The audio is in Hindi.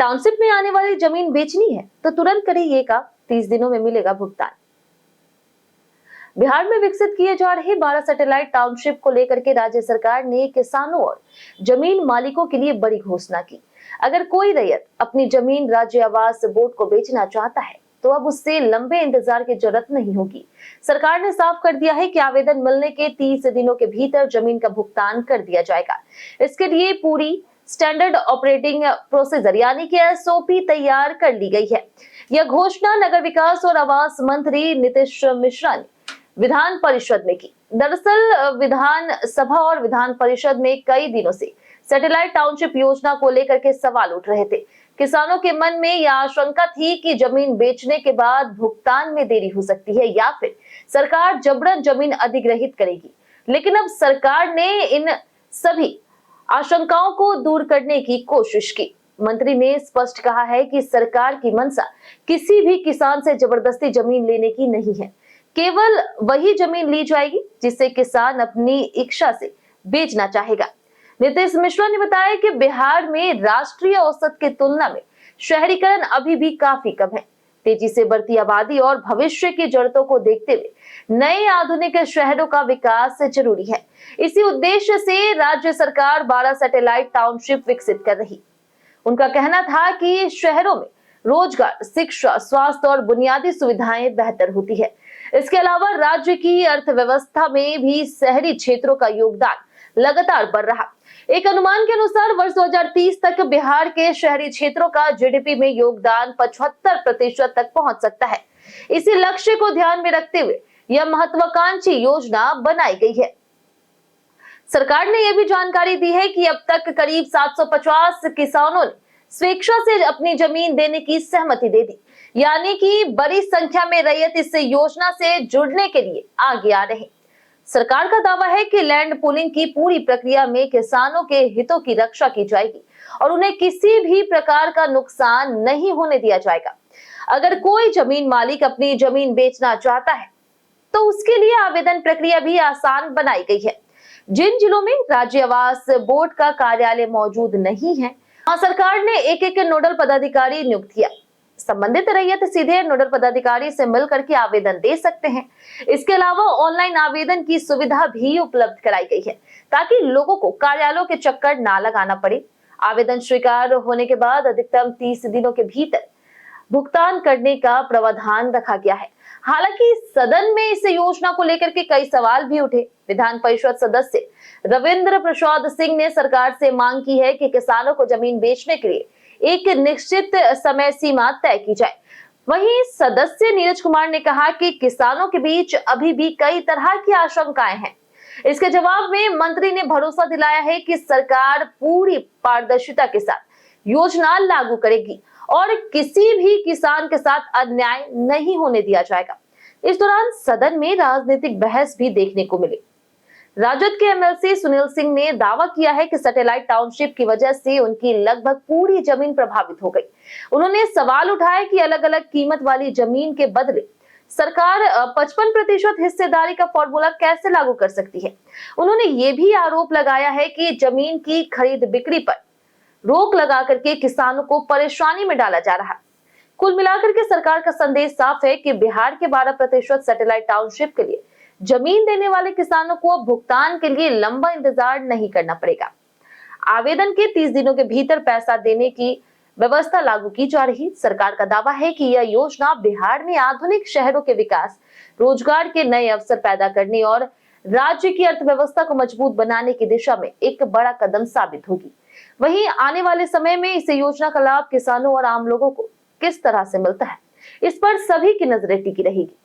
टाउनशिप में आने वाली जमीन बेचनी है तो तुरंत करें ये काम, 30 दिनों में मिलेगा भुगतान। बिहार में विकसित किए जा रहे 12 सैटेलाइट टाउनशिप को लेकर के राज्य सरकार ने किसानों और जमीन मालिकों के लिए बड़ी घोषणा की। अगर कोई रैयत अपनी जमीन राज्य आवास बोर्ड को बेचना चाहता है तो अब उससे लंबे इंतजार की जरूरत नहीं होगी। सरकार ने साफ कर दिया है कि आवेदन मिलने के 30 दिनों के भीतर जमीन का भुगतान कर दिया जाएगा। इसके लिए पूरी स्टैंडर्ड ऑपरेटिंग प्रोसीजर यानी कि एसओपी तैयार कर ली गई है। यह घोषणा नगर विकास और आवास मंत्री नीतीश मिश्रा ने विधान परिषद में की। दरअसल विधान सभा और विधान परिषद में कई दिनों से सैटेलाइट टाउनशिप योजना को लेकर के सवाल उठ रहे थे। किसानों के मन में यह आशंका थी कि जमीन बेचने के बाद भुगतान में देरी हो सकती है या फिर सरकार जबरन जमीन अधिग्रहित करेगी। लेकिन अब सरकार ने इन सभी आशंकाओं को दूर करने की कोशिश की। मंत्री ने स्पष्ट कहा है कि सरकार की मंशा किसी भी किसान से जबरदस्ती जमीन लेने की नहीं है। केवल वही जमीन ली जाएगी जिसे किसान अपनी इच्छा से बेचना चाहेगा। नीतीश मिश्रा ने बताया कि बिहार में राष्ट्रीय औसत की तुलना में शहरीकरण अभी भी काफी कम है। तेजी से बढ़ती आबादी और भविष्य की जरूरतों को देखते हुए नए आधुनिक शहरों का विकास जरूरी है। इसी उद्देश्य से राज्य सरकार 12 सैटेलाइट टाउनशिप विकसित कर रही। उनका कहना था कि शहरों में रोजगार, शिक्षा, स्वास्थ्य और बुनियादी सुविधाएं बेहतर होती है। इसके अलावा राज्य की अर्थव्यवस्था में भी शहरी क्षेत्रों का योगदान लगातार बढ़ रहा। एक अनुमान के अनुसार वर्ष 2030 तक बिहार के शहरी क्षेत्रों का जीडीपी में योगदान 75% तक पहुंच सकता है। इसी लक्ष्य को ध्यान में रखते हुए यह महत्वाकांक्षी योजना बनाई गई है। सरकार ने यह भी जानकारी दी है कि अब तक करीब 750 किसानों ने स्वेच्छा से अपनी जमीन देने की सहमति दे दी, यानी कि बड़ी संख्या में रैयत इस योजना से जुड़ने के लिए आगे आ रहे हैं। सरकार का दावा है कि लैंड पूलिंग की पूरी प्रक्रिया में किसानों के हितों की रक्षा की जाएगी और उन्हें किसी भी प्रकार का नुकसान नहीं होने दिया जाएगा। अगर कोई जमीन मालिक अपनी जमीन बेचना चाहता है तो उसके लिए आवेदन प्रक्रिया भी आसान बनाई गई है। जिन जिलों में राज्य आवास बोर्ड का कार्यालय मौजूद नहीं है, वहां सरकार ने एक नोडल पदाधिकारी नियुक्त किया। संबंधित रैयत सीधे नोडल पदाधिकारी से मिल करके आवेदन दे सकते हैं। इसके अलावा ऑनलाइन आवेदन की सुविधा भी उपलब्ध कराई गई है ताकि लोगों को कार्यालयों के चक्कर ना लगाना पड़े। आवेदन स्वीकार होने के बाद अधिकतम 30 दिनों के भीतर भुगतान करने का प्रावधान रखा गया है। हालांकि सदन में इस योजना को लेकर के कई सवाल भी उठे। विधान परिषद सदस्य रविंद्र प्रसाद सिंह ने सरकार से मांग की है कि किसानों को जमीन बेचने के लिए एक निश्चित समय सीमा तय की जाए। वहीं सदस्य नीरज कुमार ने कहा कि किसानों के बीच अभी भी कई तरह की आशंकाएं हैं। इसके जवाब में मंत्री ने भरोसा दिलाया है कि सरकार पूरी पारदर्शिता के साथ योजना लागू करेगी और किसी भी किसान के साथ अन्याय नहीं होने दिया जाएगा। इस दौरान सदन में राजनीतिक बहस भी देखने को मिली। राजद के एमएलसी सुनील सिंह ने दावा किया है कि सैटेलाइट टाउनशिप की वजह से उनकी लगभग पूरी जमीन प्रभावित हो गई। उन्होंने सवाल उठाया कि अलग अलग कीमत वाली जमीन के बदले सरकार 55% हिस्सेदारी का फॉर्मूला कैसे लागू कर सकती है। उन्होंने ये भी आरोप लगाया है कि जमीन की खरीद बिक्री पर रोक लगा करके किसानों को परेशानी में डाला जा रहा है। कुल मिलाकर के सरकार का संदेश साफ है कि बिहार के 12% सैटेलाइट टाउनशिप के लिए जमीन देने वाले किसानों को भुगतान के लिए लंबा इंतजार नहीं करना पड़ेगा। आवेदन के 30 दिनों के भीतर पैसा देने की व्यवस्था लागू की जा रही। सरकार का दावा है कि यह योजना बिहार में आधुनिक शहरों के विकास, रोजगार के नए अवसर पैदा करने और राज्य की अर्थव्यवस्था को मजबूत बनाने की दिशा में एक बड़ा कदम साबित होगी। वहीं आने वाले समय में इस योजना का लाभ किसानों और आम लोगों को किस तरह से मिलता है, इस पर सभी की नजरें टिकी रहेगी।